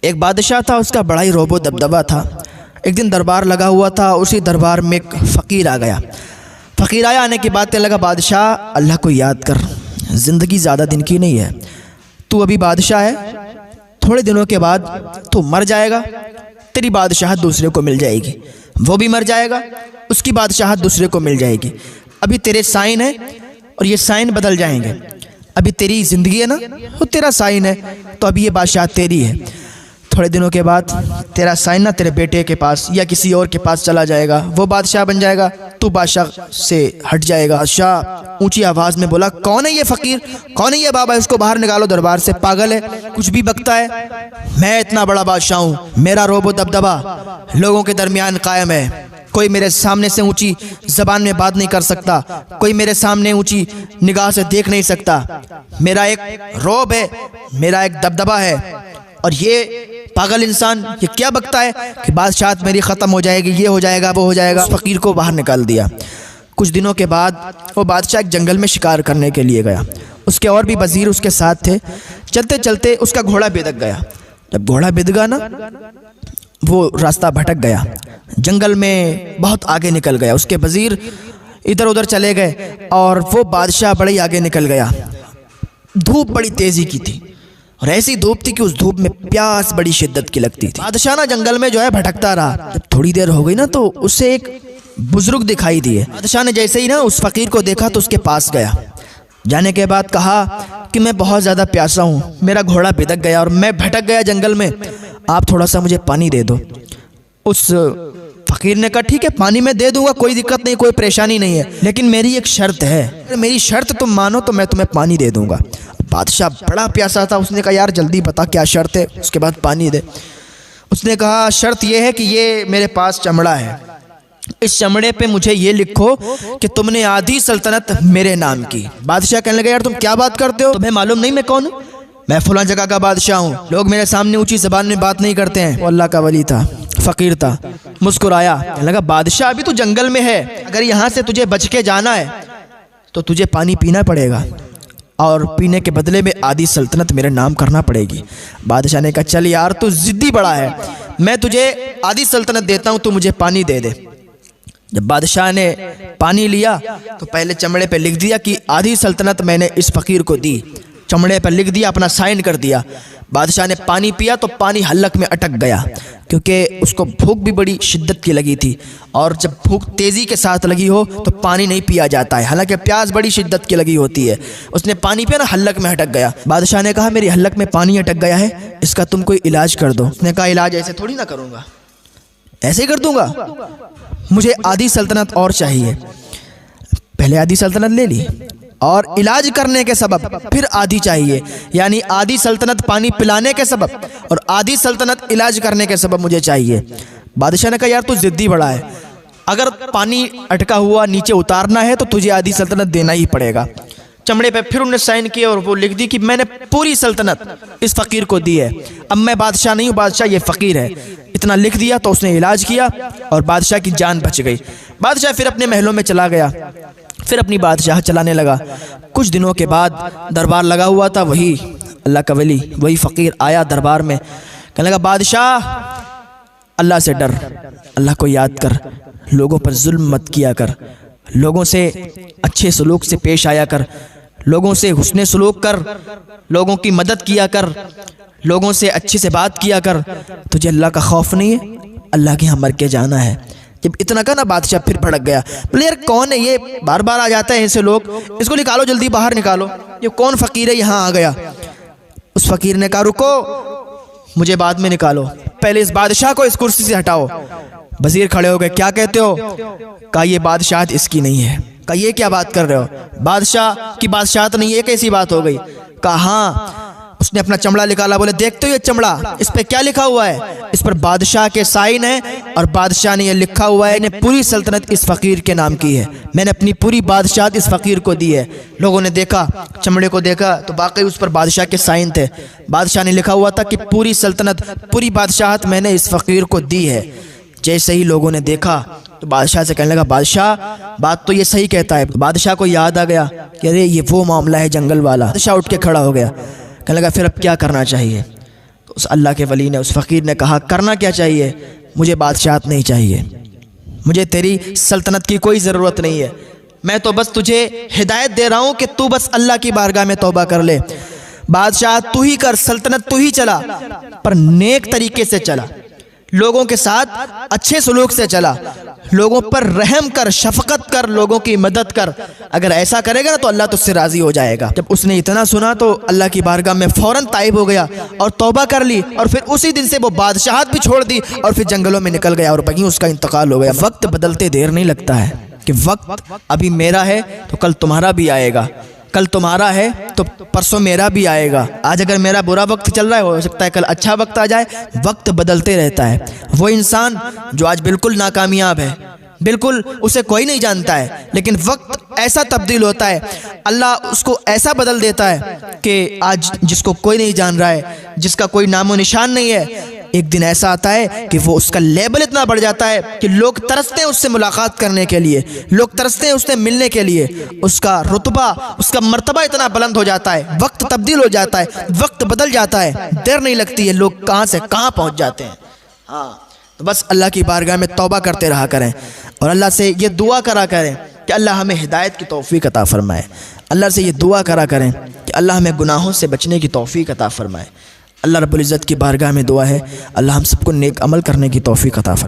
ایک بادشاہ تھا، اس کا بڑا ہی روب و دبدبہ تھا۔ ایک دن دربار لگا ہوا تھا، اسی دربار میں ایک فقیر آ گیا۔ فقیر آیا، آنے کے بعد کہنے لگا بادشاہ اللہ کو یاد کر، زندگی زیادہ دن کی نہیں ہے، تو ابھی بادشاہ ہے، تھوڑے دنوں کے بعد تو مر جائے گا، تیری بادشاہت دوسرے کو مل جائے گی، وہ بھی مر جائے گا، اس کی بادشاہت دوسرے کو مل جائے گی۔ ابھی تیرے سائن ہے اور یہ سائن بدل جائیں گے، ابھی تیری زندگی ہے نا، وہ تیرا سائن ہے، تو ابھی یہ بادشاہت تیری ہے، تھوڑے دنوں کے بعد تیرا سائن نہ تیرے بیٹے کے پاس یا کسی اور کے پاس چلا جائے گا، وہ بادشاہ بن جائے گا، تو بادشاہ سے ہٹ جائے گا۔ بادشاہ اونچی آواز میں بولا کون ہے یہ فقیر، کون ہے یہ بابا، اس کو باہر نکالو دربار سے، پاگل ہے، کچھ بھی بکتا ہے، میں اتنا بڑا بادشاہ ہوں، میرا روب و دبدبہ لوگوں کے درمیان قائم ہے، کوئی میرے سامنے سے اونچی زبان میں بات نہیں کر سکتا، کوئی میرے سامنے اونچی نگاہ سے دیکھ نہیں سکتا، میرا ایک روب ہے، میرا ایک دبدبہ ہے، اور یہ پاگل انسان یہ کیا بکتا ہے کہ بادشاہت میری ختم ہو جائے گی، یہ ہو جائے گا، وہ ہو جائے گا۔ اس فقیر کو باہر نکال دیا۔ کچھ دنوں کے بعد وہ بادشاہ ایک جنگل میں شکار کرنے کے لیے گیا، اس کے اور بھی وزیر اس کے ساتھ تھے۔ چلتے چلتے اس کا گھوڑا بدک گیا، جب گھوڑا بد گیا نا، وہ راستہ بھٹک گیا، جنگل میں بہت آگے نکل گیا، اس کے وزیر ادھر ادھر چلے گئے اور وہ بادشاہ بڑے ہی آگے نکل گیا۔ دھوپ بڑی تیزی کی تھی اور ایسی دھوپ تھی کہ اس دھوپ میں پیاس بڑی شدت کی لگتی تھی۔ بادشاہ نا جنگل میں جو ہے بھٹکتا رہا، جب تھوڑی دیر ہو گئی نا تو اسے ایک بزرگ دکھائی دیے۔ بادشاہ نے جیسے ہی نا اس فقیر کو دیکھا تو اس کے پاس گیا، جانے کے بعد کہا کہ میں بہت زیادہ پیاسا ہوں، میرا گھوڑا بھٹک گیا اور میں بھٹک گیا جنگل میں، آپ تھوڑا سا مجھے پانی دے دو۔ اس فقیر نے کہا ٹھیک ہے پانی میں دے دوں گا، کوئی دقت نہیں، کوئی پریشانی نہیں ہے، لیکن میری ایک شرط ہے، میری شرط تم مانو تو میں تمہیں پانی دے دوں گا۔ بادشاہ بڑا پیاسا تھا، اس نے کہا یار جلدی بتا کیا شرط ہے، اس کے بعد پانی دے۔ اس نے کہا شرط یہ ہے کہ یہ میرے پاس چمڑا ہے، اس چمڑے پہ مجھے یہ لکھو کہ تم نے آدھی سلطنت میرے نام کی۔ بادشاہ کہنے لگا یار تم کیا بات کرتے ہو، تمہیں معلوم نہیں میں کون ہوں، میں فلاں جگہ کا بادشاہ ہوں، لوگ میرے سامنے اونچی زبان میں بات نہیں کرتے ہیں۔ وہ اللہ کا ولی تھا، فقیر تھا، مسکرایا، کہنے لگا بادشاہ ابھی تو جنگل میں ہے، اگر یہاں سے تجھے بچ کے جانا ہے تو تجھے پانی پینا پڑے گا اور پینے کے بدلے میں آدھی سلطنت میرے نام کرنا پڑے گی۔ بادشاہ نے کہا چل یار تو ضدی بڑا ہے، میں تجھے آدھی سلطنت دیتا ہوں، تو مجھے پانی دے دے۔ جب بادشاہ نے پانی لیا تو پہلے چمڑے پہ لکھ دیا کہ آدھی سلطنت میں نے اس فقیر کو دی، چمڑے پر لکھ دیا، اپنا سائن کر دیا۔ بادشاہ نے پانی پیا تو پانی حلق میں اٹک گیا، کیونکہ اس کو بھوک بھی بڑی شدت کی لگی تھی، اور جب بھوک تیزی کے ساتھ لگی ہو تو پانی نہیں پیا جاتا ہے، حالانکہ پیاس بڑی شدت کی لگی ہوتی ہے۔ اس نے پانی پیا نا، حلق میں اٹک گیا۔ بادشاہ نے کہا میری حلق میں پانی اٹک گیا ہے، اس کا تم کوئی علاج کر دو۔ اس نے کہا علاج ایسے تھوڑی نہ کروں گا، ایسے ہی کر دوں گا، مجھے آدھی سلطنت اور چاہیے۔ پہلے آدھی سلطنت لے لی اور علاج کرنے کے سبب پھر آدھی چاہیے، یعنی آدھی سلطنت پانی پلانے کے سبب اور آدھی سلطنت علاج کرنے کے سبب مجھے چاہیے۔ بادشاہ نے کہا یار تو ضدی بڑا ہے، اگر پانی اٹکا ہوا نیچے اتارنا ہے تو تجھے آدھی سلطنت دینا ہی پڑے گا۔ چمڑے پہ پھر انہوں نے سائن کیا اور وہ لکھ دی کہ میں نے پوری سلطنت اس فقیر کو دی ہے، اب میں بادشاہ نہیں ہوں، بادشاہ یہ فقیر ہے۔ اتنا لکھ دیا تو اس نے علاج کیا اور بادشاہ کی جان بچ گئی۔ بادشاہ پھر اپنے محلوں میں چلا گیا، پھر اپنی بادشاہ چلانے لگا۔ کچھ دنوں کے بعد دربار لگا ہوا تھا، وہی اللہ کا ولی، وہی فقیر آیا دربار میں، کہنے لگا بادشاہ اللہ سے ڈر، اللہ کو یاد کر، لوگوں پر ظلم مت کیا کر، لوگوں سے اچھے سلوک سے پیش آیا کر، لوگوں سے حسن سلوک کر، لوگوں کی مدد کیا کر، لوگوں سے اچھے سے بات کیا کر، تجھے اللہ کا خوف نہیں ہے، اللہ کے ہاں مر کے جانا ہے۔ جب اتنا کہا نا بادشاہ پھر بھڑک گیا، بولے یار کون ہے یہ، بار بار آ جاتا ہے ایسے لوگ، اس کو نکالو جلدی باہر نکالو، یہ کون فقیر ہے یہاں آ گیا۔ اس فقیر نے کہا رکو مجھے بعد میں نکالو، پہلے اس بادشاہ کو اس کرسی سے ہٹاؤ۔ وزیر کھڑے ہو گئے، کیا کہتے ہو؟ کہا یہ بادشاہت اس کی نہیں ہے۔ کہا یہ کیا بات کر رہے ہو، بادشاہ کی بادشاہت نہیں، یہ کیسی بات ہو گئی؟ کہا ہاں۔ اس نے اپنا چمڑا نکالا، بولے دیکھتے ہو یہ چمڑا، اس پہ کیا لکھا ہوا ہے؟ اس پر بادشاہ کے سائن ہے اور بادشاہ نے یہ لکھا ہوا ہے، پوری سلطنت اس فقیر کے نام کی ہے، میں نے اپنی پوری بادشاہت اس فقیر کو دی ہے۔ لوگوں نے دیکھا، چمڑے کو دیکھا تو واقعی اس پر بادشاہ کے سائن تھے، بادشاہ نے لکھا ہوا تھا کہ پوری سلطنت، پوری بادشاہت میں نے اس فقیر کو دی ہے۔ جیسے ہی لوگوں نے دیکھا تو بادشاہ سے کہنے لگا بادشاہ بات تو یہ صحیح کہتا ہے۔ بادشاہ کو یاد آ گیا کہ ارے یہ وہ معاملہ ہے جنگل والا۔ بادشاہ اٹھ کے کھڑا ہو گیا، کہنے لگا پھر اب کیا کرنا چاہیے؟ تو اس اللہ کے ولی نے، اس فقیر نے کہا کرنا کیا چاہیے؟ مجھے بادشاہت نہیں چاہیے، مجھے تیری سلطنت کی کوئی ضرورت نہیں ہے، میں تو بس تجھے ہدایت دے رہا ہوں کہ تو بس اللہ کی بارگاہ میں توبہ کر لے، بادشاہت تو ہی کر، سلطنت تو ہی چلا، پر نیک طریقے سے چلا، لوگوں کے ساتھ اچھے سلوک سے چلا، لوگوں پر رحم کر، شفقت کر، لوگوں کی مدد کر، اگر ایسا کرے گا نا تو اللہ تجھ سے راضی ہو جائے گا۔ جب اس نے اتنا سنا تو اللہ کی بارگاہ میں فوراً تائب ہو گیا اور توبہ کر لی، اور پھر اسی دن سے وہ بادشاہت بھی چھوڑ دی اور پھر جنگلوں میں نکل گیا اور وہیں اس کا انتقال ہو گیا۔ وقت بدلتے دیر نہیں لگتا ہے کہ وقت ابھی میرا ہے تو کل تمہارا بھی آئے گا، کل تمہارا ہے تو پرسوں میرا بھی آئے گا، آج اگر میرا برا وقت چل رہا ہے ہو سکتا ہے کل اچھا وقت آ جائے۔ وقت بدلتے رہتا ہے۔ وہ انسان جو آج بالکل ناکامیاب ہے، بالکل اسے کوئی نہیں جانتا ہے، لیکن وقت ایسا تبدیل ہوتا ہے، اللہ اس کو ایسا بدل دیتا ہے کہ آج جس کو کوئی نہیں جان رہا ہے، جس کا کوئی نام و نشان نہیں ہے، ایک دن ایسا آتا ہے کہ وہ اس کا لیبل اتنا بڑھ جاتا ہے کہ لوگ ترستے ہیں اس سے ملاقات کرنے کے لیے، لوگ ترستے ہیں اس سے ملنے کے لیے، اس کا رتبہ، اس کا مرتبہ اتنا بلند ہو جاتا ہے، وقت تبدیل ہو جاتا ہے، وقت بدل جاتا ہے، دیر نہیں لگتی ہے، لوگ کہاں سے کہاں پہنچ جاتے ہیں۔ ہاں تو بس اللہ کی بارگاہ میں توبہ کرتے رہا کریں اور اللہ سے یہ دعا کرا کریں کہ اللہ ہمیں ہدایت کی توفیق عطا فرمائے۔ اللہ سے یہ دعا کرا کریں کہ اللہ ہمیں گناہوں سے بچنے کی توفیق عطا فرمائے۔ اللہ رب العزت کی بارگاہ میں دعا ہے اللہ ہم سب کو نیک عمل کرنے کی توفیق عطا فرمائے۔